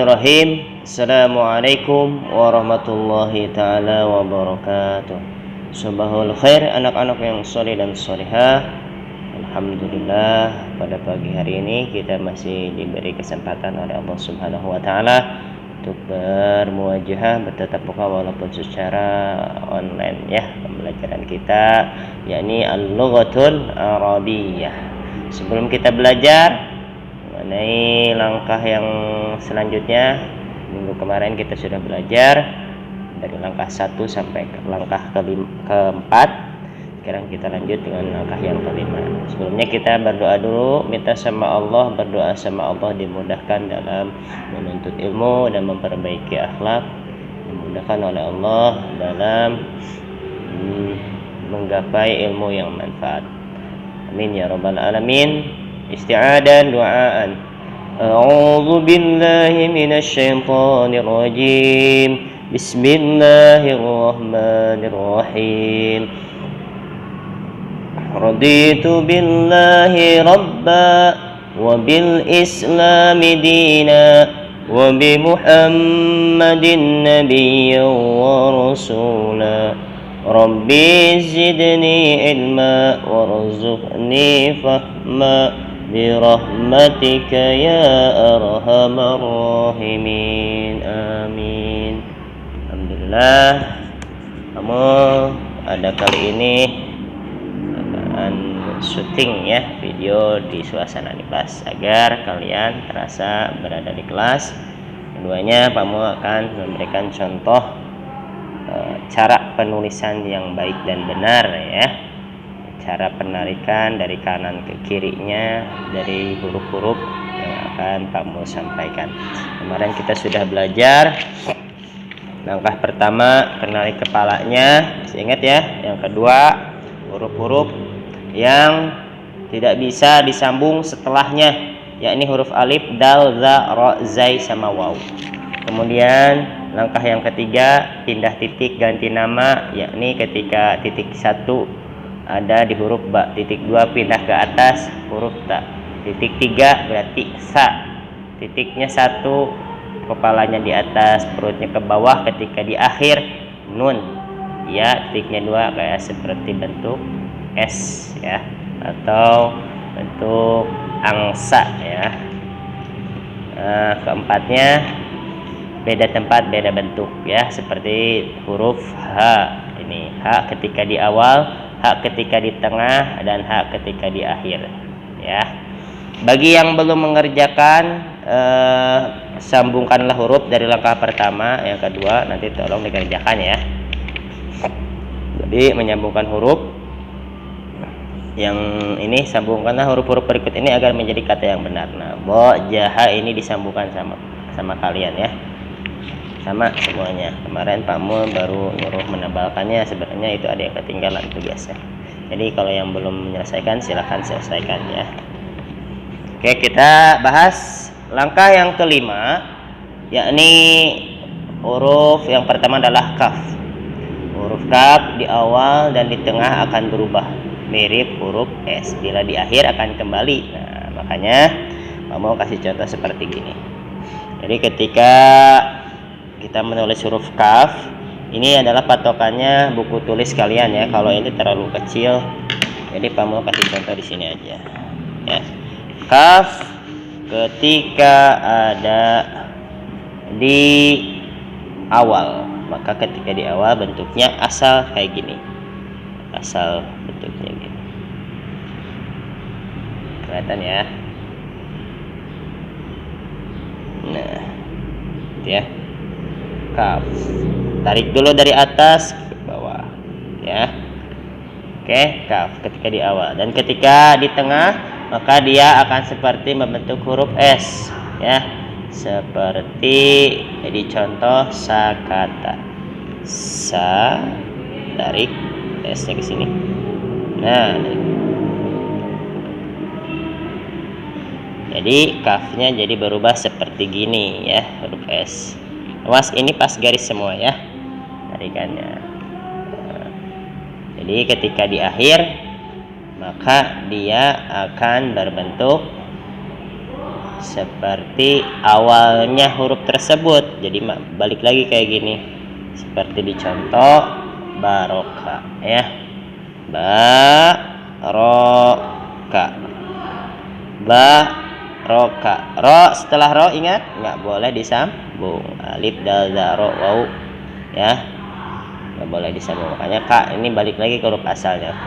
Bismillahirrahmanirrahim. Assalamualaikum warahmatullahi ta'ala wabarakatuh. Subahul khair anak-anak yang soleh dan solehah. Alhamdulillah, pada pagi hari ini kita masih diberi kesempatan oleh Allah Subhanahu wa ta'ala untuk bermuwajahah, bertatap muka walaupun secara online ya, pembelajaran kita yakni al-lughatul arabiyyah. Sebelum kita belajar mengenai langkah yang selanjutnya, minggu kemarin kita sudah belajar dari langkah 1 sampai ke langkah keempat. Sekarang kita lanjut dengan langkah yang kelima. Sebelumnya kita berdoa dulu, minta sama Allah, berdoa sama Allah dimudahkan dalam menuntut ilmu dan memperbaiki akhlak, dimudahkan oleh Allah dalam menggapai ilmu yang manfaat. Amin ya rabbal alamin. Isti'adan du'aan. A'udzu billahi minasy syaithanir rajim. Bismillahirrahmanirrahim. Raditu billahi rabba wa bil islami dina wa bi Muhammadin nabiyyan wa rasula. Rabbi zidni ilma warzuqni fahma birahmatika ya arhamar rahimin. Amin. Alhamdulillah, kamu ada kali ini akan syuting ya video di suasana di kelas agar kalian terasa berada di kelas. Keduanya kamu akan memberikan contoh cara penulisan yang baik dan benar ya, cara penarikan dari kanan ke kirinya dari huruf-huruf yang akan kamu sampaikan. Kemarin kita sudah belajar langkah pertama menarik kepalanya, masih ingat ya. Yang kedua, huruf-huruf yang tidak bisa disambung setelahnya, yakni huruf alif, dal, za, ro, zai sama waw. Kemudian langkah yang ketiga, pindah titik ganti nama, yakni ketika titik 1 ada di huruf ba, titik 2 pindah ke atas huruf ta, titik 3 berarti sa, titiknya 1 kepalanya di atas, perutnya ke bawah, ketika di akhir nun ya, titiknya 2 kayak seperti bentuk S ya, atau bentuk angsa ya. Keempatnya beda tempat beda bentuk ya, seperti huruf H. Ini H ketika di awal, H ketika di tengah, dan H ketika di akhir ya. Bagi yang belum mengerjakan, sambungkanlah huruf dari langkah pertama, yang kedua nanti tolong dikerjakan ya. Jadi menyambungkan huruf yang ini, sambungkanlah huruf-huruf berikut ini agar menjadi kata yang benar. Nah, bo, jaha ini disambungkan sama kalian ya, sama semuanya. Kemarin Pak Mul baru nyuruh menebalkannya, sebenarnya itu ada yang ketinggalan tugasnya. Jadi kalau yang belum menyelesaikan silahkan selesaikan ya. Oke, kita bahas langkah yang kelima, yakni huruf yang pertama adalah kaf. Huruf kaf di awal dan di tengah akan berubah mirip huruf S, bila di akhir akan kembali. Nah, makanya mau kasih contoh seperti gini. Jadi ketika kita menulis huruf kaf, ini adalah patokannya buku tulis kalian ya. Kalau ini terlalu kecil, jadi Pak mau kasih contoh di sini aja ya. Kaf ketika ada di awal, maka ketika di awal bentuknya asal kayak gini, asal bentuknya gini, kelihatan ya. Nah ya, kaf, tarik dulu dari atas ke bawah ya. Oke, kaf ketika di awal, dan ketika di tengah maka dia akan seperti membentuk huruf S ya, seperti jadi contoh sakata, sa, tarik S-nya ke sini. Nah, jadi kafnya jadi berubah seperti gini ya, huruf S. Awas, ini pas garis semua ya tarikannya. Jadi ketika di akhir maka dia akan berbentuk seperti awalnya huruf tersebut. Jadi balik lagi kayak gini, seperti di contoh baroka ya, baroka, baroka. Ro, setelah ro ingat nggak boleh disambung, alif dal za ro wau ya, nggak boleh disambung. Makanya kak ini balik lagi ke huruf asalnya.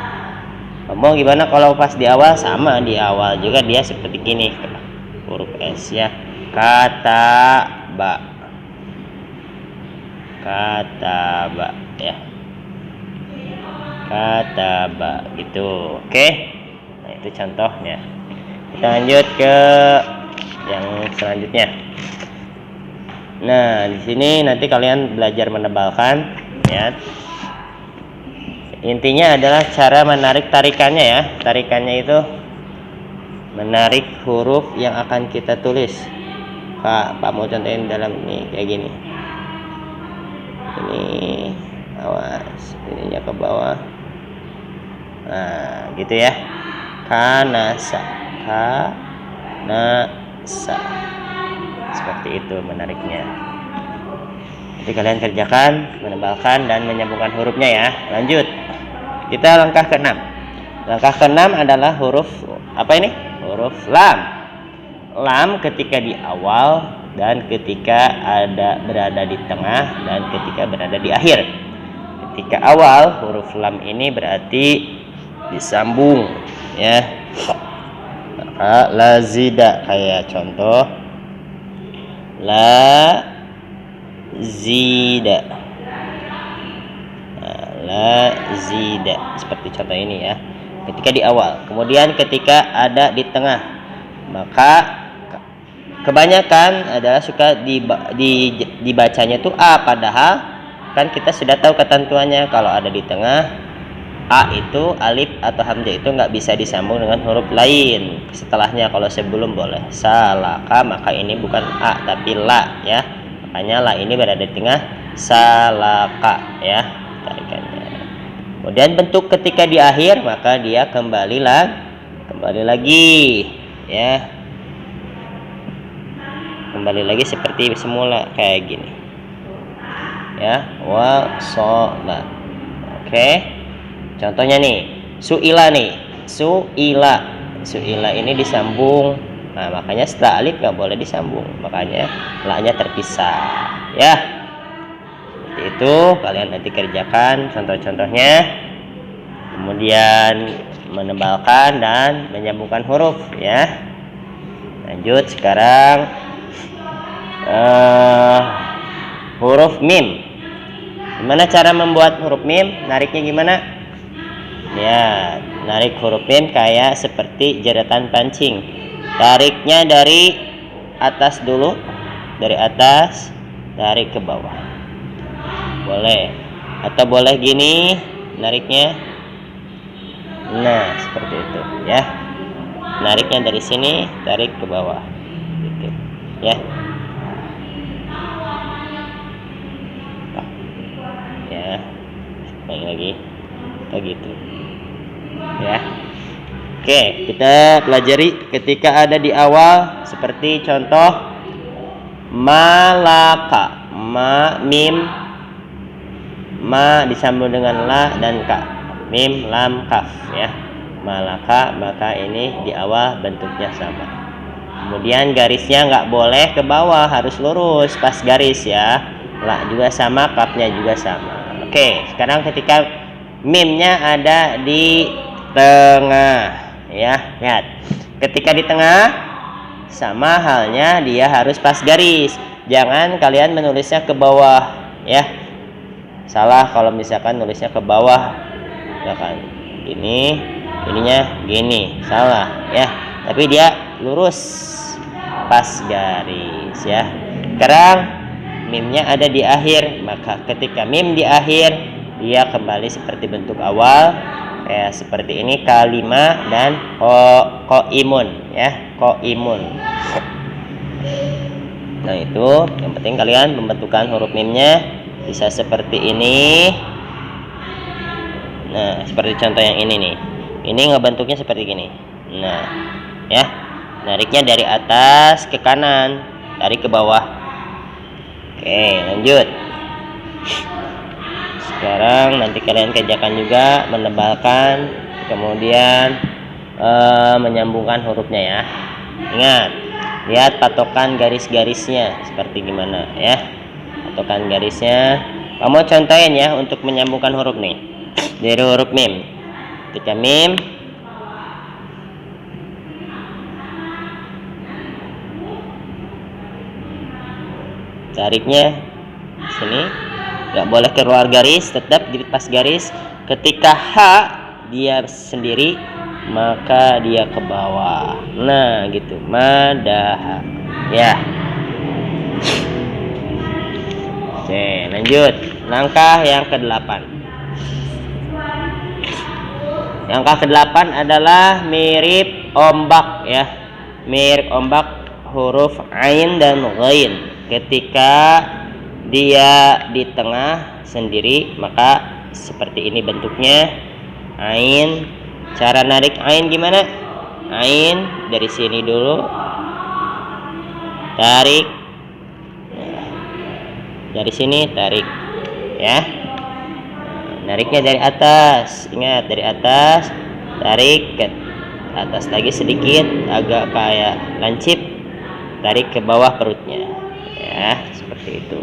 Ngomong gimana kalau pas di awal? Sama, di awal juga dia seperti gini, huruf S ya, kata ba, kata ba ya, kata ba gitu. Oke, nah itu contohnya. Kita lanjut ke yang selanjutnya. Nah di sini nanti kalian belajar menebalkan ya. Intinya adalah cara menarik tarikannya ya. Tarikannya itu menarik huruf yang akan kita tulis. Pak mau contohin dalam ini kayak gini. Ini awas, ininya ke bawah. Nah, gitu ya. Kanasa, kanasa. Seperti itu menariknya. Jadi kalian kerjakan, menebalkan dan menyambungkan hurufnya ya. Lanjut. Kita langkah ke-6. Langkah ke-6 adalah huruf apa ini? Huruf lam. Lam ketika di awal dan ketika berada di tengah dan ketika berada di akhir. Ketika awal huruf lam ini berarti disambung ya. Maka lazida kayak contoh la zida, la zida seperti contoh ini ya, ketika di awal. Kemudian ketika ada di tengah, maka kebanyakan adalah suka dibacanya tuh a, padahal kan kita sudah tahu ketentuannya. Kalau ada di tengah, a itu alif atau hamzah itu nggak bisa disambung dengan huruf lain setelahnya. Kalau sebelum boleh. Salaka, maka ini bukan a tapi la ya, makanya la ini berada di tengah, salaka ya tarikannya. Kemudian bentuk ketika di akhir, maka dia kembali lagi ya, kembali lagi seperti semula kayak gini ya, wasola. Oke, contohnya nih, suila nih, suila ini disambung. Nah makanya setelah alif nggak boleh disambung, makanya la-nya terpisah ya. Seperti itu kalian nanti kerjakan contoh-contohnya, kemudian menebalkan dan menyambungkan huruf ya. Lanjut sekarang huruf mim. Gimana cara membuat huruf mim? Nariknya gimana? Ya, narik huruf mim kayak seperti jeratan pancing. Tariknya dari atas dulu, dari atas tarik ke bawah. Boleh, atau boleh gini nariknya. Nah, seperti itu ya. Nariknya dari sini, tarik ke bawah. Gitu. Ya. Ya. Lagi. Begitu. Ya. Oke, kita pelajari ketika ada di awal seperti contoh malaka, mim, ma disambung dengan la dan ka, mim lam kaf ya. Malaka, maka ini di awal bentuknya sama. Kemudian garisnya nggak boleh ke bawah, harus lurus pas garis ya. La juga sama, kafnya juga sama. Oke, sekarang ketika mimnya ada di tengah ya, lihat. Ketika di tengah sama halnya dia harus pas garis. Jangan kalian menulisnya ke bawah ya. Salah kalau misalkan nulisnya ke bawah, ya kan. Ininya gini, salah ya. Tapi dia lurus pas garis ya. Sekarang mimnya ada di akhir, maka ketika mim di akhir dia kembali seperti bentuk awal ya, seperti ini kalimah dan koimun ya, koimun. Nah itu yang penting kalian pembentukan huruf mimnya bisa seperti ini. Nah seperti contoh yang ini nih, ini ngebentuknya seperti gini. Nah ya, nariknya dari atas ke kanan, tarik ke bawah. Oke, lanjut. Sekarang nanti kalian kerjakan juga, menebalkan, kemudian menyambungkan hurufnya ya. Ingat, lihat patokan garis-garisnya seperti gimana ya. Patokan garisnya kamu contohin ya untuk menyambungkan huruf nih. Dari huruf mim, ketika mim tariknya sini, nggak boleh keluar garis, tetap di pas garis. Ketika H dia sendiri, maka dia ke bawah. Nah gitu, madaha ya. Oke, lanjut langkah yang ke-8. Langkah ke-8 adalah mirip ombak ya, mirip ombak huruf ain dan ghain. Ketika dia di tengah sendiri, maka seperti ini bentuknya ain. Cara narik ain gimana? Ain dari sini dulu, tarik, dari sini tarik ya. Nariknya dari atas, ingat dari atas, tarik ke atas lagi sedikit, agak kayak lancip, tarik ke bawah perutnya ya, seperti itu.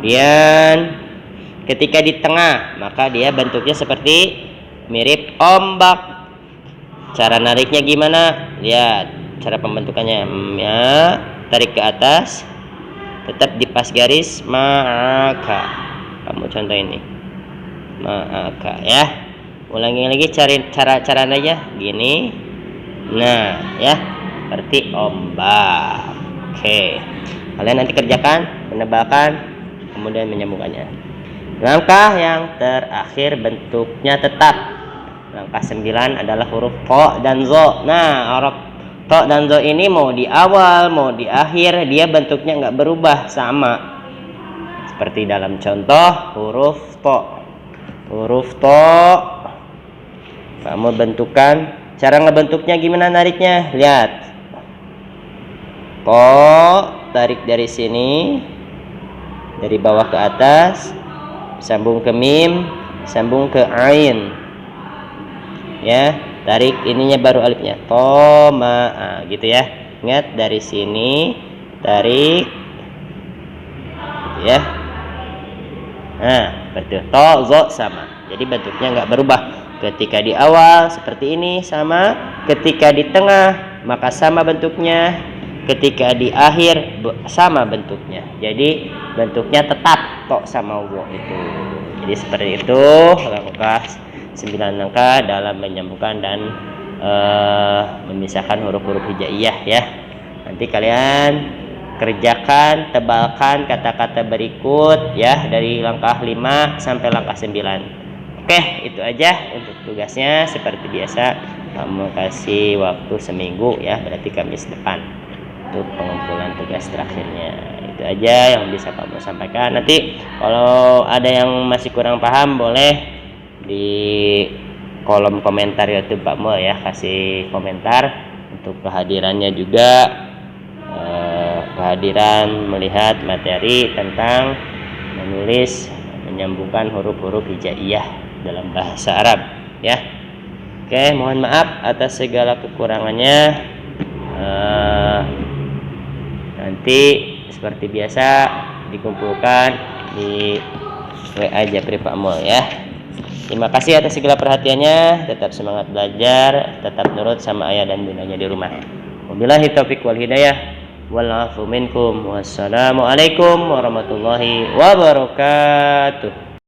Kemudian ketika di tengah, maka dia bentuknya seperti mirip ombak. Cara nariknya gimana? Lihat cara pembentukannya ya, tarik ke atas, tetap di pas garis, maka kamu contoh ini, maka ya. Ulangi lagi cara aja gini. Nah ya, seperti ombak. Oke, kalian nanti kerjakan, menebalkan, kemudian menyambungkannya. Langkah yang terakhir bentuknya tetap. Langkah 9 adalah huruf to dan zo. Nah, huruf to dan zo ini mau di awal mau di akhir dia bentuknya nggak berubah, sama seperti dalam contoh huruf to. Huruf to kamu bentukan, cara ngebentuknya gimana nariknya? Lihat, to tarik dari sini, dari bawah ke atas, sambung ke mim, sambung ke ain ya, tarik ininya baru alifnya, toma gitu ya. Ingat dari sini tarik gitu ya. Nah betul, to zo sama, jadi bentuknya nggak berubah. Ketika di awal seperti ini sama, ketika di tengah maka sama bentuknya, ketika di akhir sama bentuknya. Jadi bentuknya tetap to sama wo itu. Jadi seperti itu langkah 9 langkah dalam menyambungkan dan memisahkan huruf-huruf hijaiyah ya. Nanti kalian kerjakan, tebalkan kata-kata berikut ya, dari langkah 5 sampai langkah 9. Oke, itu aja untuk tugasnya. Seperti biasa kamu kasih waktu seminggu ya, berarti Kamis depan untuk pengumpulan tugas terakhirnya. Itu aja yang bisa kamu sampaikan. Nanti kalau ada yang masih kurang paham boleh di kolom komentar YouTube Pak Mul ya, kasih komentar untuk kehadirannya juga, kehadiran melihat materi tentang menulis menyambungkan huruf-huruf hijaiyah dalam bahasa Arab ya. Oke, mohon maaf atas segala kekurangannya. Nanti seperti biasa dikumpulkan di WA Japri Pak Mul ya. Terima kasih atas segala perhatiannya. Tetap semangat belajar, tetap nurut sama ayah dan bundanya di rumah. Wabillahi taufiq wal hidayah. Wal afu minkum. Wassalamualaikum warahmatullahi wabarakatuh.